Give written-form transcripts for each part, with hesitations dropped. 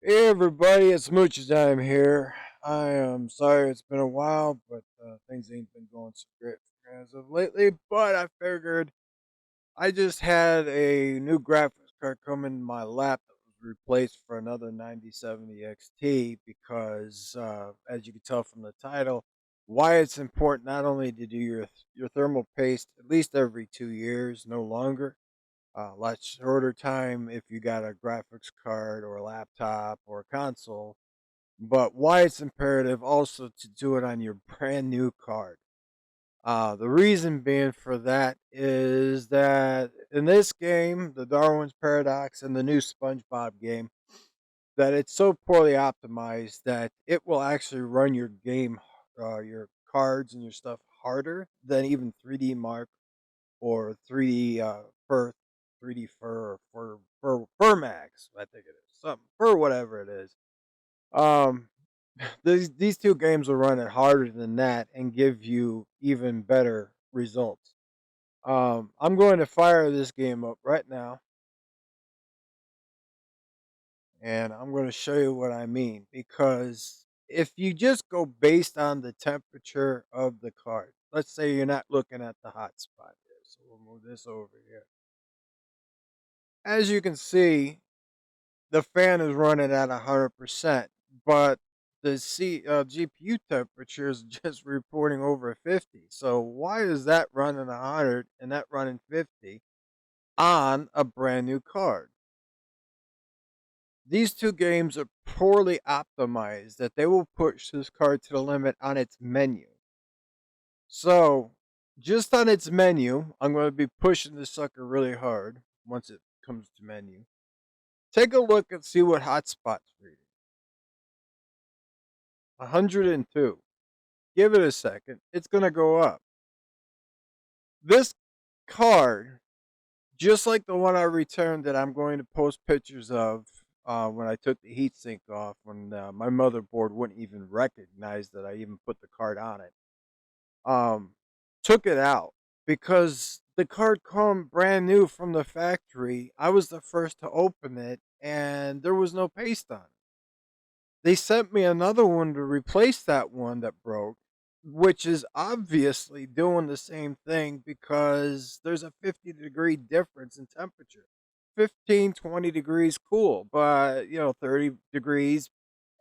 Hey everybody, it's Mooch's time here. I am sorry it's been a while, but things ain't been going so great as of lately. But I figured I just had a new graphics card come in my lap that was replaced for another 9070 XT because, as you can tell from the title, why it's important not only to do your thermal paste at least every 2 years, no longer, a lot shorter time if you got a graphics card or a laptop or a console, but why it's imperative also to do it on your brand new card. The reason being for that is that in this game, the Darwin's Paradox and the new SpongeBob game, that it's so poorly optimized that it will actually run your game, your cards and your stuff harder than even 3D Mark or 3D Fur, 3D Fur or Fur Max. I think it is something Fur, whatever it is. Um, these two games will run it harder than that and give you even better results. I'm going to fire this game up right now, and I'm going to show you what I mean. Because if you just go based on the temperature of the card, let's say you're not looking at the hot spot here, so we'll move this over here. As you can see, the fan is running at 100%, but the GPU temperature is just reporting over 50. So why is that running 100 and that running 50 on a brand new card? These two games are poorly optimized that they will push this card to the limit on its menu. So just on its menu, I'm going to be pushing this sucker really hard once it comes to menu. Take a look and see what hotspot's reading. 102. Give it a second. It's going to go up. This card, just like the one I returned that I'm going to post pictures of when I took the heatsink off, when my motherboard wouldn't even recognize that I even put the card on it, um, took it out because the card come brand new from the factory. I was the first to open it, and there was no paste on it. They sent me another one to replace that one that broke, which is obviously doing the same thing because there's a 50-degree difference in temperature. 15, 20 degrees cool, but 30 degrees,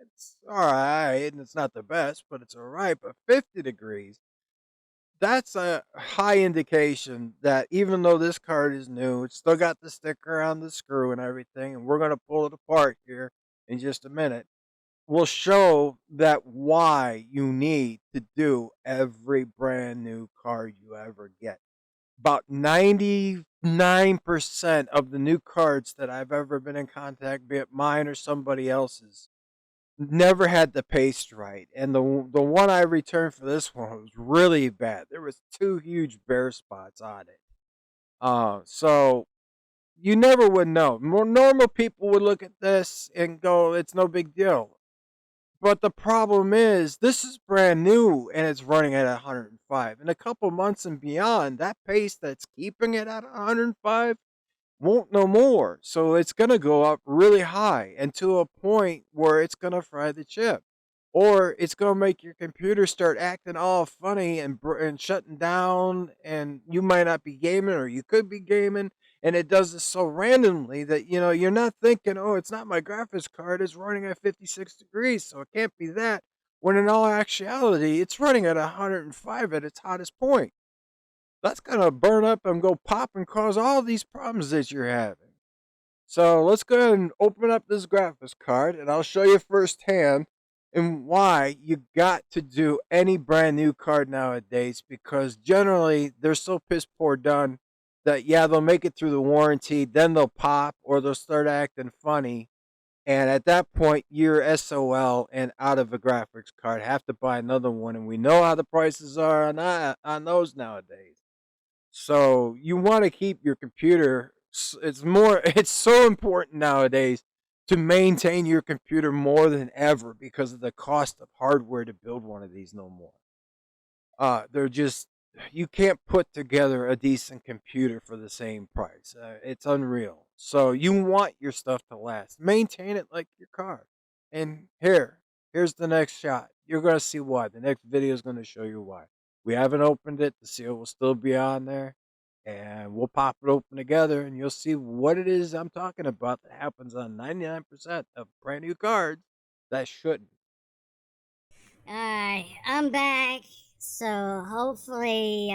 it's all right. And it's not the best, but it's all right. But 50 degrees, that's a high indication that even though this card is new, it's still got the sticker on the screw and everything. And we're going to pull it apart here in just a minute, will show that why you need to do every brand new card you ever get. About 99% of the new cards that I've ever been in contact, be it mine or somebody else's, never had the paste right. And the one I returned for this one was really bad. There was two huge bare spots on it. So you never would know. More normal people would look at this and go, "It's no big deal." But the problem is, this is brand new and it's running at 105. In a couple months and beyond, that pace that's keeping it at 105 won't no more. So it's going to go up really high and to a point where it's going to fry the chip. Or it's going to make your computer start acting all funny and shutting down. And you might not be gaming, or you could be gaming. And it does this so randomly that you're not thinking, oh, it's not my graphics card. It's running at 56 degrees, so it can't be that. When in all actuality, it's running at 105 at its hottest point. That's going to burn up and go pop and cause all these problems that you're having. So let's go ahead and open up this graphics card, and I'll show you firsthand and why you got to do any brand new card nowadays, because generally they're so piss poor done that, yeah, they'll make it through the warranty, then they'll pop or they'll start acting funny. And at that point, you're SOL and out of a graphics card. Have to buy another one, and we know how the prices are on those nowadays. So you want to keep your computer. It's more. It's so important nowadays to maintain your computer more than ever because of the cost of hardware to build one of these no more. They're just, you can't put together a decent computer for the same price. It's unreal. So you want your stuff to last. Maintain it like your car. And here's the next shot. You're gonna see why. The next video is gonna show you why. We haven't opened it. The seal will still be on there, and we'll pop it open together, and you'll see what it is I'm talking about that happens on 99% of brand new cards that shouldn't. Alright, I'm back. So hopefully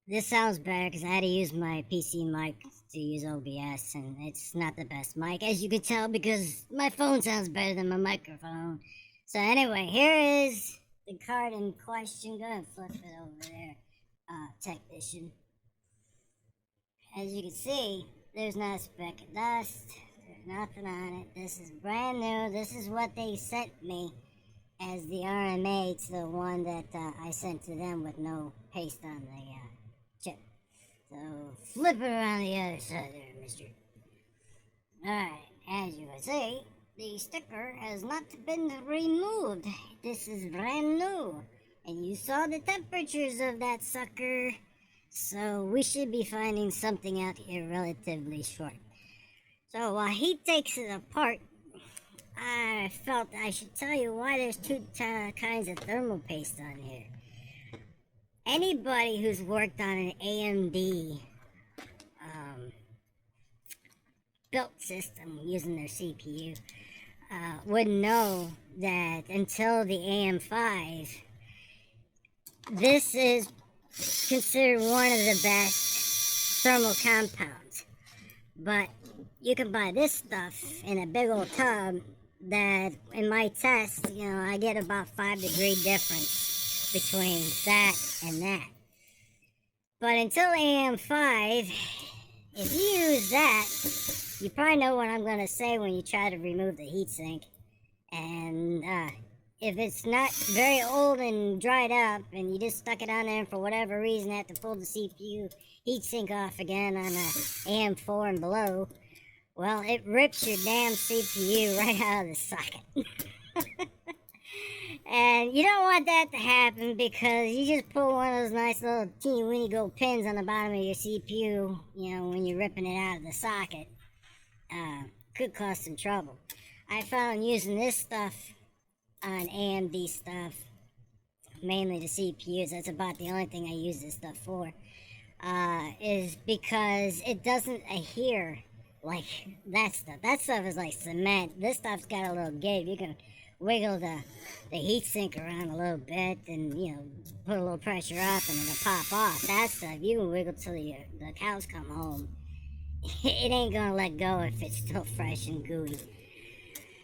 this sounds better because I had to use my PC mic to use OBS, and it's not the best mic, as you can tell, because my phone sounds better than my microphone. So anyway, here is the card in question. Go ahead and flip it over there, technician. As you can see, there's not a speck of dust. There's nothing on it. This is brand new. This is what they sent me as the RMA to the one that I sent to them with no paste on the chip. So flip it around the other side there, mister. Alright, as you can see, the sticker has not been removed. This is brand new. And you saw the temperatures of that sucker. So we should be finding something out here relatively short. So while he takes it apart, I felt I should tell you why there's two kinds of thermal paste on here. Anybody who's worked on an AMD built system using their CPU would know that until the AM5, this is considered one of the best thermal compounds. But you can buy this stuff in a big old tub that in my test, I get about 5-degree difference between that and that. But until AM5, if you use that, you probably know what I'm going to say when you try to remove the heatsink. And if it's not very old and dried up and you just stuck it on there and for whatever reason have to pull the CPU heatsink off again on a AM4 and below, well, it rips your damn CPU right out of the socket. And you don't want that to happen because you just pull one of those nice little teeny weeny gold pins on the bottom of your CPU, when you're ripping it out of the socket. Could cause some trouble. I found using this stuff on AMD stuff, mainly the CPUs, that's about the only thing I use this stuff for, is because it doesn't adhere like that stuff. That stuff is like cement. This stuff's got a little give. You can wiggle the heatsink around a little bit and, put a little pressure up and it'll pop off. That stuff, you can wiggle till the cows come home. It ain't gonna let go if it's still fresh and gooey.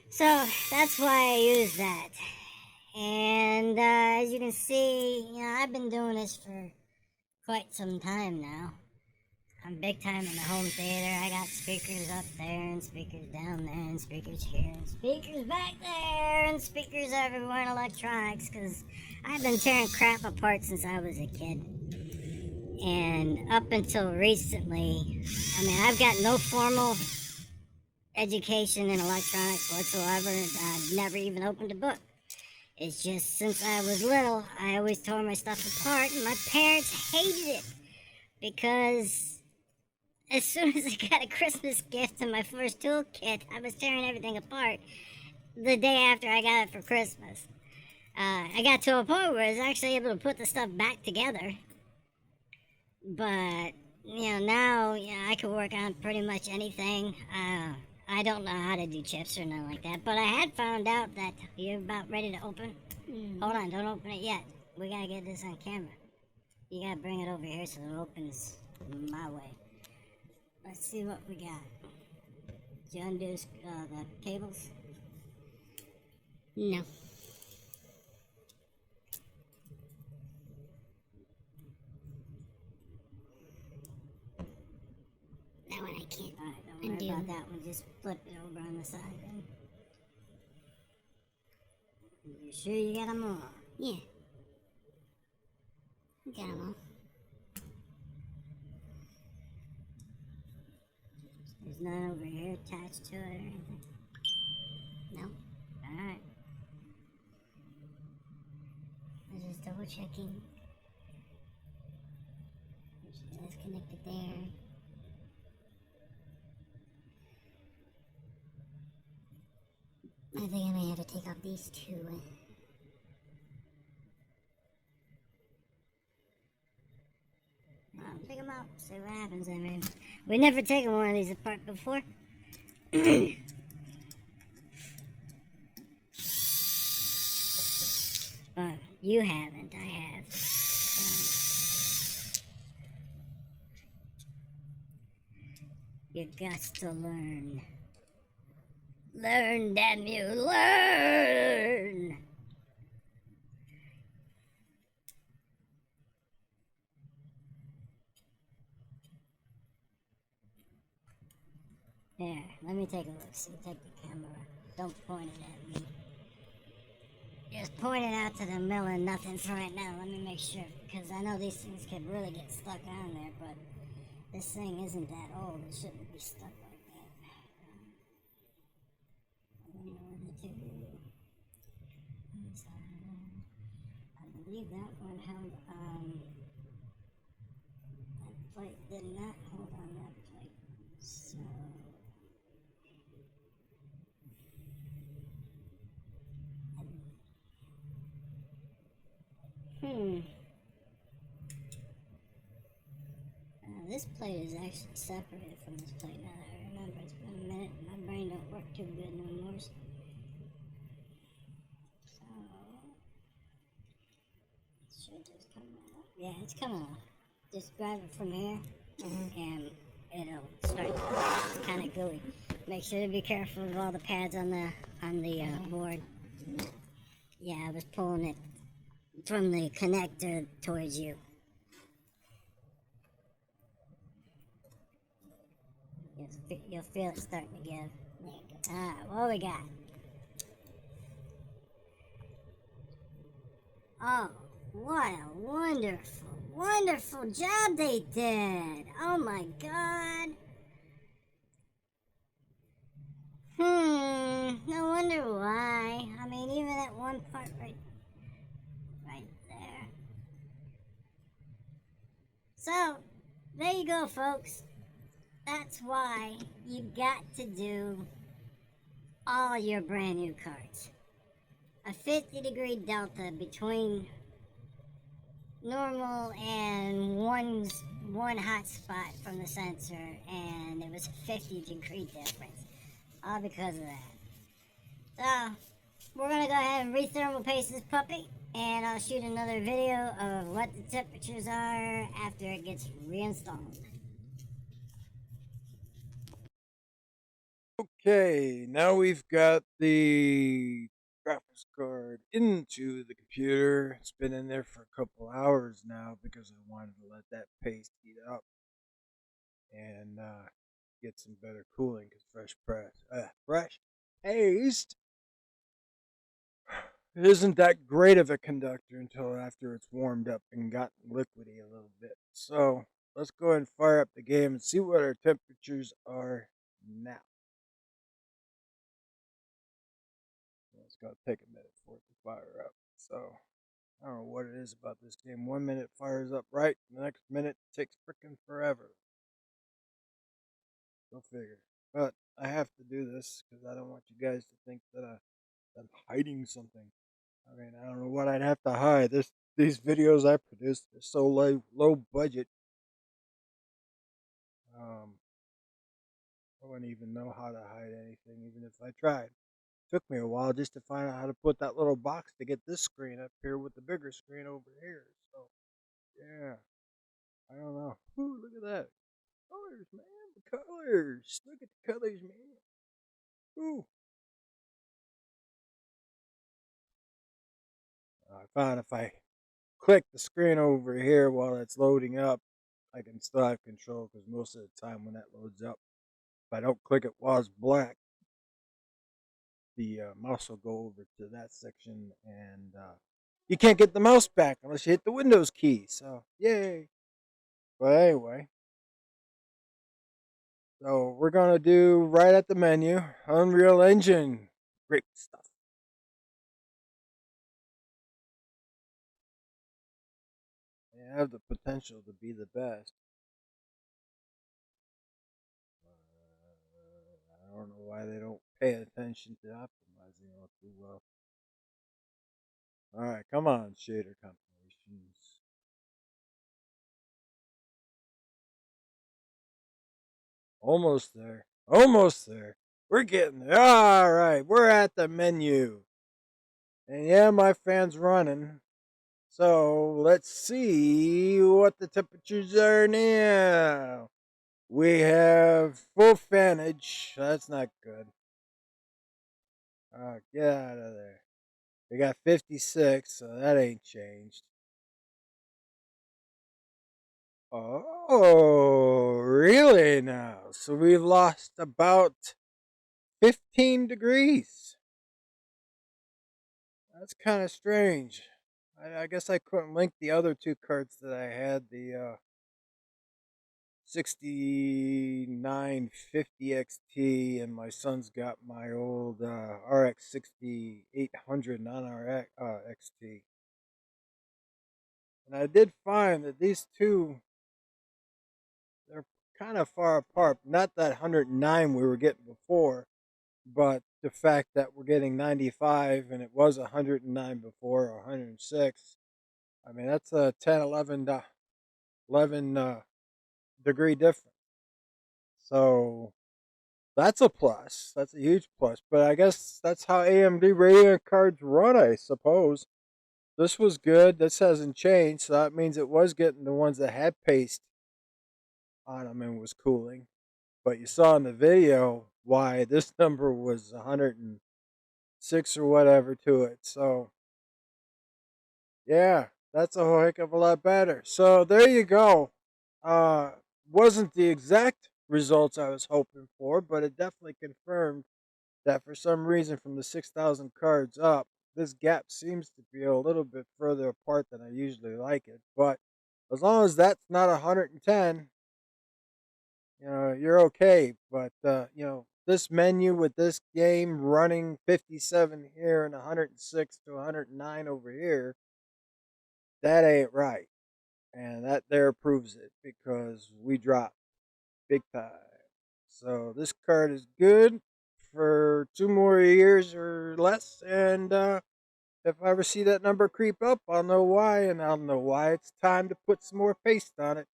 So that's why I use that. And as you can see, I've been doing this for quite some time now. I'm big time in the home theater. I got speakers up there and speakers down there and speakers here and speakers back there and speakers everywhere in electronics, because I've been tearing crap apart since I was a kid. And up until recently, I've got no formal education in electronics whatsoever. I've never even opened a book. It's just since I was little, I always tore my stuff apart, and my parents hated it because as soon as I got a Christmas gift and my first tool kit, I was tearing everything apart the day after I got it for Christmas. I got to a point where I was actually able to put the stuff back together. But, now I can work on pretty much anything. I don't know how to do chips or nothing like that. But I had found out that you're about ready to open. Hold on, don't open it yet. We gotta get this on camera. You gotta bring it over here so it opens my way. Let's see what we got. Did you undo the cables? No. That one I can't Alright, don't worry about that one. Just flip it over on the side then. You sure you got them all? Yeah. Got them all. There's none over here attached to it or anything? No. Alright. I was just double checking. It's connected there. to take off these two. Pick them out, see what happens. I mean, we've never taken one of these apart before. But you haven't, I have. You got to learn. Learn, damn you, learn! There, let me take a look. See, take the camera. Don't point it at me. Just point it out to the mill and nothing for right now. Let me make sure, because I know these things can really get stuck on there, but this thing isn't that old. It shouldn't be stuck like that. I believe that one held that plate did not hold on that plate. So this plate is actually separated from this plate now that I remember. It's been a minute. My brain don't work too good no more. So it should just come out. Yeah, it's coming off. Just grab it from here and it'll start kind of gooey. Make sure to be careful of all the pads on the board. Yeah, I was pulling it from the connector towards you. You'll feel it starting to give. Alright, what we got? Oh, what a wonderful, wonderful job they did! Oh my god! No wonder why. I mean, even that one part right there. So, there you go, folks. That's why you got to do all your brand new cards. A 50-degree delta between normal and one hot spot from the sensor, and it was a 50-degree difference. All because of that. So, we're gonna go ahead and re-thermal paste this puppy, and I'll shoot another video of what the temperatures are after it gets reinstalled. Okay, now we've got the graphics card into the computer. It's been in there for a couple hours now because I wanted to let that paste heat up and get some better cooling because fresh paste it isn't that great of a conductor until after it's warmed up and gotten liquidy a little bit. So let's go ahead and fire up the game and see what our temperatures are now. It's going to take a minute for it to fire up. So I don't know what it is about this game. 1 minute fires up right, the next minute takes freaking forever. Go figure. But I have to do this because I don't want you guys to think that I'm hiding something. I mean, I don't know what I'd have to hide. These videos I produce are so low budget. I wouldn't even know how to hide anything, even if I tried. Took me a while just to find out how to put that little box to get this screen up here with the bigger screen over here. So, yeah, I don't know. Ooh, look at that. Colors, man. The colors. Look at the colors, man. Ooh. I found if I click the screen over here while it's loading up, I can still have control because most of the time when that loads up, if I don't click it while it's black, the mouse will go over to that section and you can't get the mouse back unless you hit the Windows key. So, yay. But anyway, so we're going to do right at the menu, Unreal Engine. Great stuff. They have the potential to be the best. I don't know why they don't pay attention to optimizing all too well. All right, come on, shader compilations. Almost there. Almost there. We're getting there. All right, we're at the menu. And yeah, my fan's running. So let's see what the temperatures are now. We have full fanage. That's not good. Oh, get out of there. We got 56, so that ain't changed. Oh, really now? So we've lost about 15 degrees. That's kind of strange. I guess I couldn't link the other two cards that I had, the 6950 XT, and my son's got my old RX 6800 non RX XT. And I did find that these two, they're kind of far apart. Not that 109 we were getting before, but the fact that we're getting 95 and it was 109 before, or 106. I mean, that's a 10, 11 degree difference. So that's a plus. That's a huge plus. But I guess that's how AMD radio cards run, I suppose. This was good. This hasn't changed. So that means it was getting the ones that had paste on them and was cooling. But you saw in the video why this number was 106 or whatever to it. So, yeah, that's a whole heck of a lot better. So, there you go. Uh, wasn't the exact results I was hoping for, but it definitely confirmed that for some reason from the 6,000 cards up, this gap seems to be a little bit further apart than I usually like it. But as long as that's not 110, you're okay. But this menu with this game running 57 here and 106 to 109 over here, that ain't right, and that there proves it because we dropped big time. So this card is good for 2 more years or less, and if I ever see that number creep up, I'll know why, and I'll know why it's time to put some more paste on it.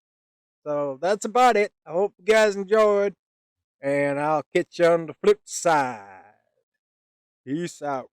So that's about it. I hope you guys enjoyed, and I'll catch you on the flip side. Peace out.